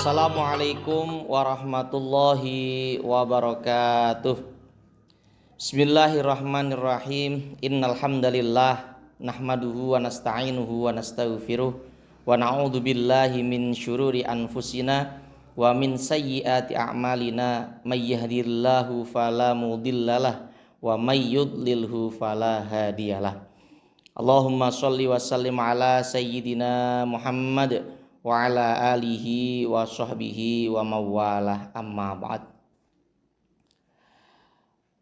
Assalamualaikum warahmatullahi wabarakatuh. Bismillahirrahmanirrahim. Innal hamdalillah nahmaduhu wa nasta'inuhu wa nastaghfiruh wa na'udzu billahi min syururi anfusina wa min sayyiati a'malina may yahdihillahu fala mudhillalah wa may yudlilhu fala hadiyalah. Allahumma shalli wa sallim ala sayyidina Muhammad wa ala alihi wa sahbihi wa mawalah, amma ba'd.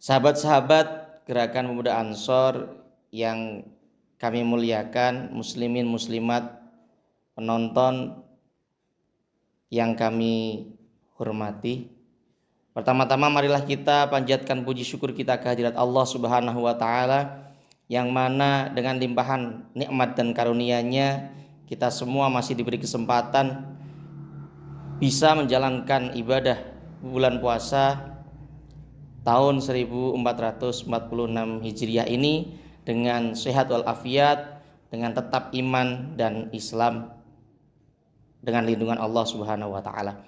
Sahabat-sahabat Gerakan Pemuda Ansor yang kami muliakan, muslimin muslimat, penonton yang kami hormati, pertama-tama marilah kita panjatkan puji syukur kita kehadirat Allah Subhanahu wa taala, yang mana dengan limpahan nikmat dan karunia-Nya kita semua masih diberi kesempatan bisa menjalankan ibadah bulan puasa tahun 1446 Hijriah ini dengan sehat walafiat, dengan tetap iman dan Islam, dengan lindungan Allah Subhanahu wa taala.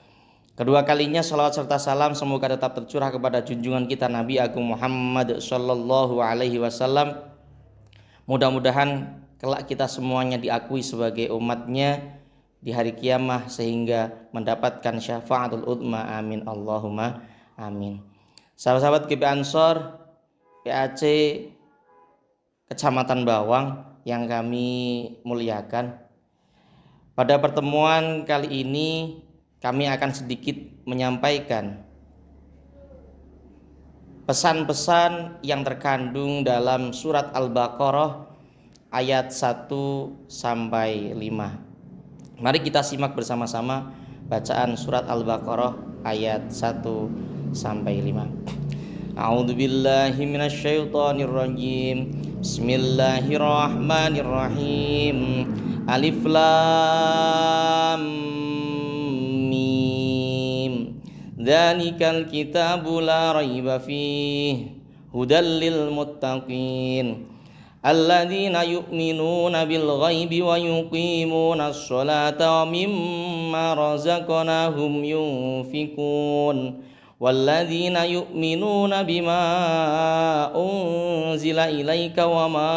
Kedua kalinya salawat serta salam semoga tetap tercurah kepada junjungan kita Nabi Agung Muhammad sallallahu alaihi wasallam. Mudah-mudahan kelak kita semuanya diakui sebagai umatnya di hari kiamah sehingga mendapatkan syafaatul uzma, amin Allahumma amin. Sahabat-sahabat GP Ansor PAC Kecamatan Bawang yang kami muliakan, pada pertemuan kali ini kami akan sedikit menyampaikan pesan-pesan yang terkandung dalam surat Al-Baqarah ayat 1 sampai 5. Mari kita simak bersama-sama bacaan surat Al-Baqarah ayat 1 sampai 5. A'udzubillahi minasyaitonirrajim. Bismillahirrahmanirrahim. Alif lam mim. Dzalikal kitabu la raiba fihi hudal lil muttaqin alladzina yu'minuna bil ghaibi wa yuqimuna sholata wa mimma razaqnahum yunfikun walladzina yu'minuna bima unzila ilaika wa ma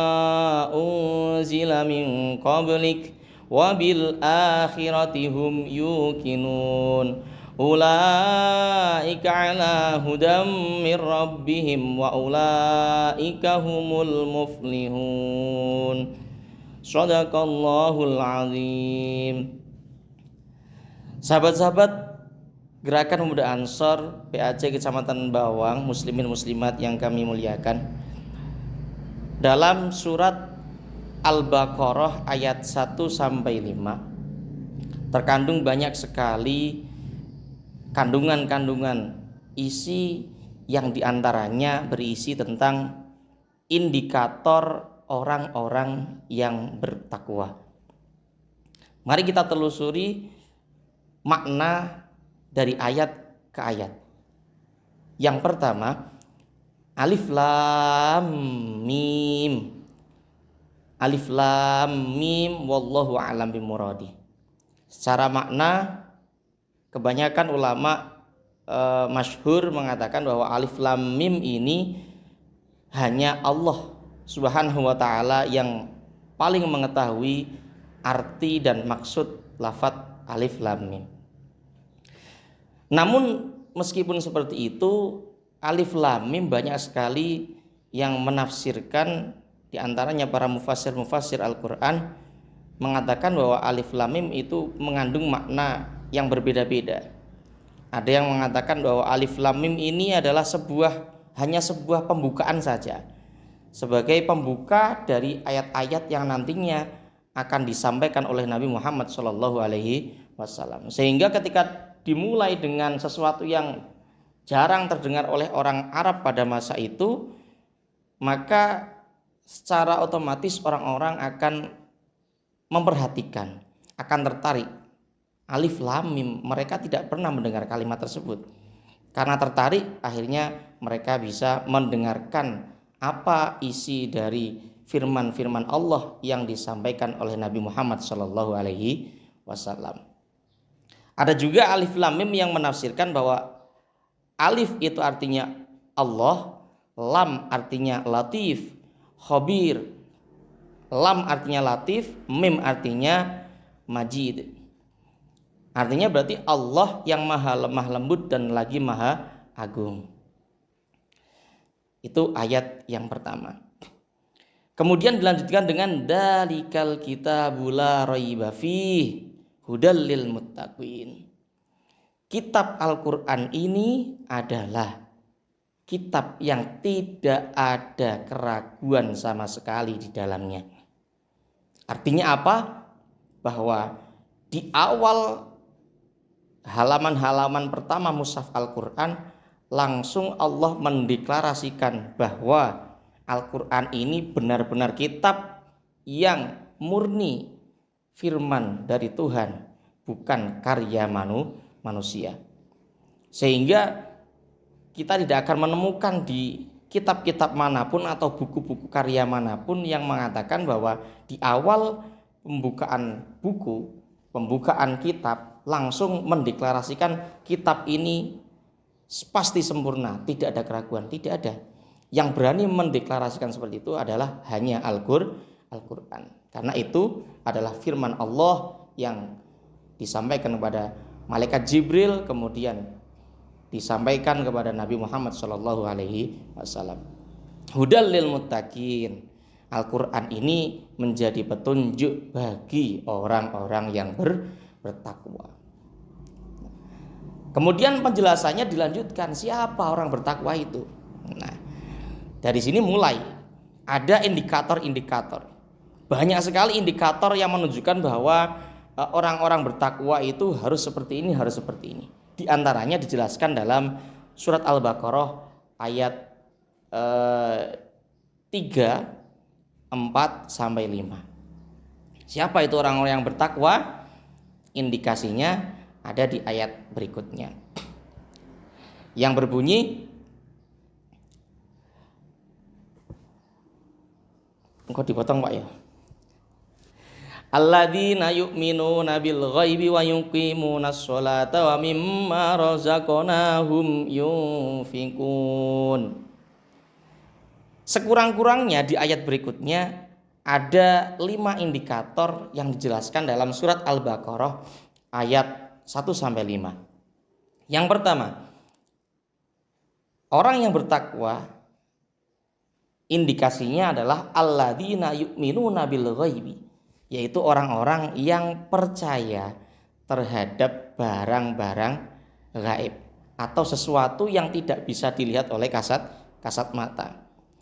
unzila min qablik wa bil akhirati hum yuqinun ulaika ala hudam mir rabbihim wa ulaika humul muflihun. Shadaqallahul azim. Sahabat-sahabat Gerakan Pemuda Ansor PAC Kecamatan Bawang, muslimin muslimat yang kami muliakan, dalam surat Al-Baqarah ayat 1 sampai 5 terkandung banyak sekali kandungan-kandungan isi yang diantaranya berisi tentang indikator orang-orang yang bertakwa. Mari kita telusuri makna dari ayat ke ayat. Yang pertama, alif lam mim. Alif lam mim wallahu a'lam bimuradi. Secara makna, kebanyakan ulama masyhur mengatakan bahwa alif lam mim ini hanya Allah Subhanahu wa taala yang paling mengetahui arti dan maksud lafadz alif lam mim. Namun meskipun seperti itu, alif lam mim banyak sekali yang menafsirkan, di antaranya para mufassir Al-Qur'an mengatakan bahwa alif lam mim itu mengandung makna yang berbeda-beda. Ada yang mengatakan bahwa alif lam mim ini adalah hanya sebuah pembukaan saja, sebagai pembuka dari ayat-ayat yang nantinya akan disampaikan oleh Nabi Muhammad SAW. Sehingga ketika dimulai dengan sesuatu yang jarang terdengar oleh orang Arab pada masa itu, maka secara otomatis orang-orang akan memperhatikan, akan tertarik. Alif lam mim, mereka tidak pernah mendengar kalimat tersebut. Karena tertarik, akhirnya mereka bisa mendengarkan apa isi dari firman-firman Allah yang disampaikan oleh Nabi Muhammad SAW. Ada juga alif lam mim yang menafsirkan bahwa alif itu artinya Allah, lam artinya latif, khabir. Lam artinya latif, mim artinya majid. Artinya berarti Allah yang maha lemah lembut dan lagi maha agung. Itu ayat yang pertama. Kemudian dilanjutkan dengan dalikal kitabul la raiba fih hudal lil muttaqin. Kitab Al-Qur'an ini adalah kitab yang tidak ada keraguan sama sekali di dalamnya. Artinya apa? Bahwa di awal halaman-halaman pertama mushaf Al-Qur'an langsung Allah mendeklarasikan bahwa Al-Qur'an ini benar-benar kitab yang murni firman dari Tuhan, bukan karya manusia. Sehingga kita tidak akan menemukan di kitab-kitab manapun atau buku-buku karya manapun yang mengatakan bahwa di awal pembukaan buku, pembukaan kitab langsung mendeklarasikan kitab ini pasti sempurna, tidak ada keraguan, tidak ada. Yang berani mendeklarasikan seperti itu adalah hanya Al-Qur'an. Karena itu adalah firman Allah yang disampaikan kepada malaikat Jibril, kemudian disampaikan kepada Nabi Muhammad SAW. Hudal lil muttaqin. Al-Qur'an ini menjadi petunjuk bagi orang-orang yang bertakwa. Kemudian penjelasannya dilanjutkan, siapa orang bertakwa itu? Nah, dari sini mulai ada indikator-indikator. Banyak sekali indikator yang menunjukkan bahwa orang-orang bertakwa itu harus seperti ini, harus seperti ini. Di antaranya dijelaskan dalam surat Al-Baqarah ayat 3, 4 sampai 5. Siapa itu orang-orang yang bertakwa? Indikasinya ada di ayat berikutnya yang berbunyi, engkau dipotong Pak ya. Alladzina yu'minuna bil ghaibi wa yuqimunas sholata wa mimma razaqnahum yunfikun. Sekurang-kurangnya di ayat berikutnya ada 5 indikator yang dijelaskan dalam surat Al-Baqarah ayat 1 sampai 5. Yang pertama, orang yang bertakwa indikasinya adalah alladzina yu'minuna bil ghaibi, yaitu orang-orang yang percaya terhadap barang-barang gaib atau sesuatu yang tidak bisa dilihat oleh kasat mata,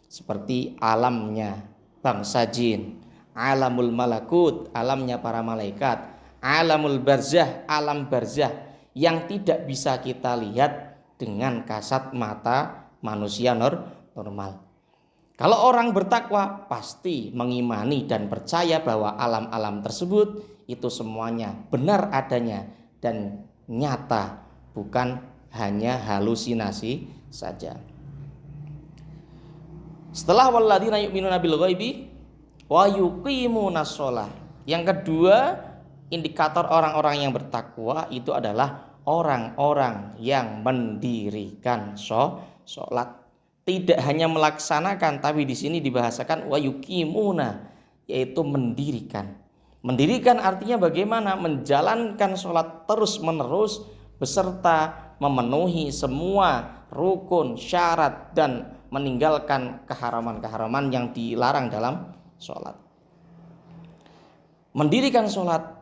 seperti alamnya bangsa jin, alamul malakut, alamnya para malaikat, alamul barzah, alam barzah yang tidak bisa kita lihat dengan kasat mata manusia normal. Kalau orang bertakwa pasti mengimani dan percaya bahwa alam-alam tersebut itu semuanya benar adanya dan nyata, bukan hanya halusinasi saja. Setelah walladzina yu'minuna bil ghaibi wa yuqimunas shalah, yang kedua indikator orang-orang yang bertakwa itu adalah orang-orang yang mendirikan sholat. Tidak hanya melaksanakan, tapi di sini dibahasakan wa yuqimuna, yaitu mendirikan. Mendirikan artinya bagaimana? Menjalankan sholat terus-menerus beserta memenuhi semua rukun, syarat dan meninggalkan keharaman-keharaman yang dilarang dalam sholat. Mendirikan sholat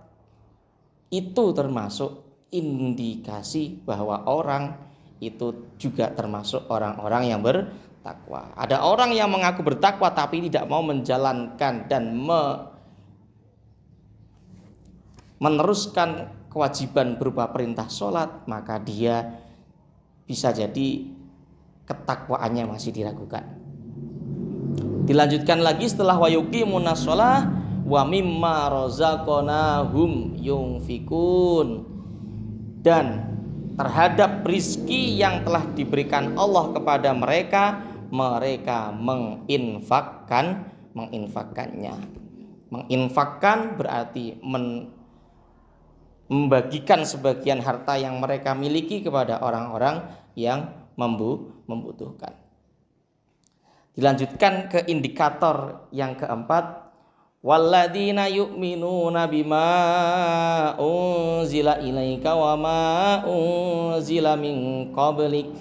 itu termasuk indikasi bahwa orang itu juga termasuk orang-orang yang bertakwa. Ada orang yang mengaku bertakwa tapi tidak mau menjalankan dan meneruskan kewajiban berupa perintah sholat, maka dia bisa jadi ketakwaannya masih diragukan. Dilanjutkan lagi setelah wa yuqimunas shalah wa mimma razaqnahum yunfikun, dan terhadap rizki yang telah diberikan Allah kepada mereka, mereka menginfakkannya. Menginfakkan berarti membagikan sebagian harta yang mereka miliki kepada orang-orang yang membutuhkan. Dilanjutkan ke indikator yang keempat, walladzina yu'minuna bima unzila ilaika wa ma unzila min qablik.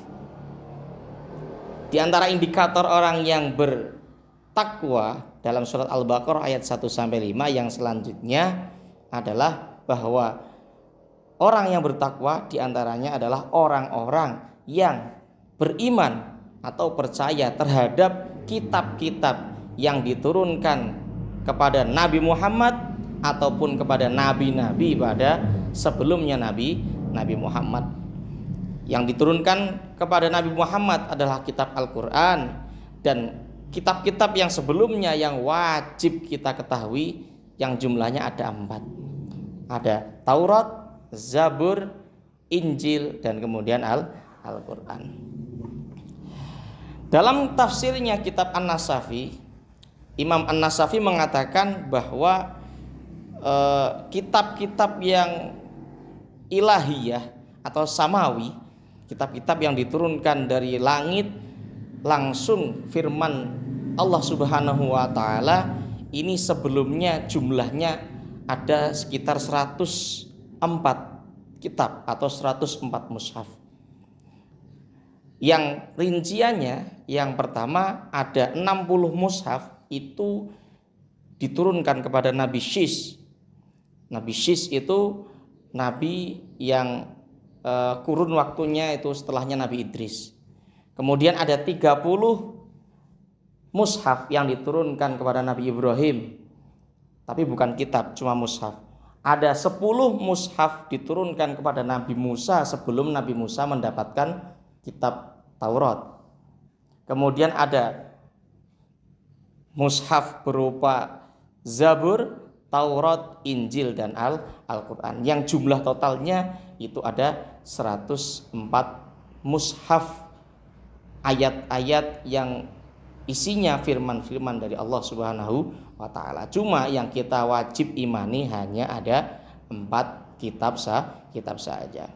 Di antara indikator orang yang bertakwa dalam surat Al-Baqarah ayat 1 sampai 5 yang selanjutnya adalah bahwa orang yang bertakwa di antaranya adalah orang-orang yang beriman atau percaya terhadap kitab-kitab yang diturunkan kepada Nabi Muhammad ataupun kepada nabi-nabi pada sebelumnya Nabi Muhammad. Yang diturunkan kepada Nabi Muhammad adalah kitab Al-Quran dan kitab-kitab yang sebelumnya yang wajib kita ketahui yang jumlahnya ada 4. Ada Taurat, Zabur, Injil, dan kemudian Al-Quran. Dalam tafsirnya kitab An-Nasafi, Imam An-Nasafi mengatakan bahwa kitab-kitab yang ilahiyah atau samawi, kitab-kitab yang diturunkan dari langit langsung firman Allah Subhanahu wa taala, ini sebelumnya jumlahnya ada sekitar 104 kitab atau 104 mushaf. Yang rinciannya, yang pertama ada 60 mushaf itu diturunkan kepada Nabi Syis. Nabi Syis itu nabi yang kurun waktunya itu setelahnya Nabi Idris. Kemudian ada 30 mushaf yang diturunkan kepada Nabi Ibrahim, tapi bukan kitab, cuma mushaf. Ada 10 mushaf diturunkan kepada Nabi Musa sebelum Nabi Musa mendapatkan kitab Taurat. Kemudian ada mushaf berupa Zabur, Taurat, Injil, dan Al-Quran. Yang jumlah totalnya itu ada 104 mushaf, ayat-ayat yang isinya firman-firman dari Allah Subhanahu wa taala. Cuma yang kita wajib imani hanya ada 4 kitab saja.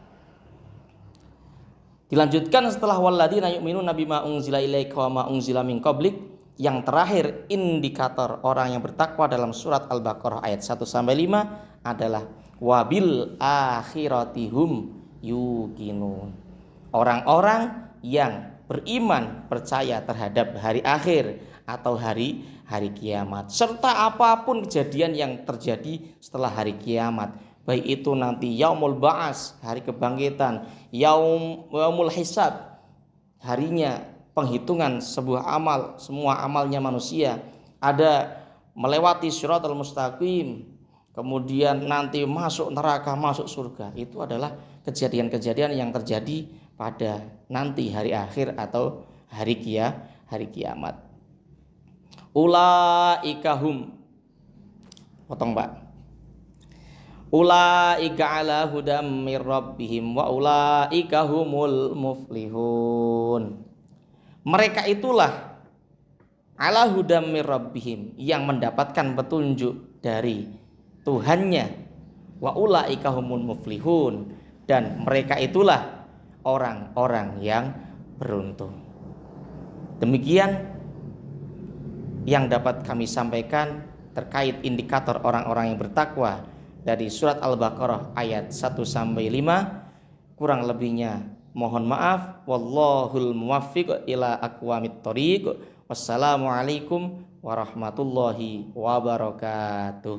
Dilanjutkan setelah walladzina yu'minuna bima unzila ilaika wa ma unzila min qablik, yang terakhir indikator orang yang bertakwa dalam surat Al-Baqarah ayat 1 sampai 5 adalah wabil akhiratihum yuqinun. Orang-orang yang beriman percaya terhadap hari akhir atau hari kiamat serta apapun kejadian yang terjadi setelah hari kiamat, baik itu nanti yaumul ba'as, hari kebangkitan, yaumul hisab, harinya penghitungan sebuah amal, semua amalnya manusia, ada melewati Shiratal Mustaqim, kemudian nanti masuk neraka, masuk surga. Itu adalah kejadian-kejadian yang terjadi pada nanti hari akhir atau hari kiamat. Ulaika hum, potong Mbak. Ulaika ala hudam mir rabbihim wa ulaika humul muflihun. Mereka itulah ala hudam mir rabbihim, yang mendapatkan petunjuk dari Tuhannya, wa ulaika humul muflihun, dan mereka itulah orang-orang yang beruntung. Demikian yang dapat kami sampaikan terkait indikator orang-orang yang bertakwa dari surat Al-Baqarah ayat 1 sampai 5. Kurang lebihnya mohon maaf. Wallahul muwaffiq ila aqwamit thoriq. Wassalamualaikum warahmatullahi wabarakatuh.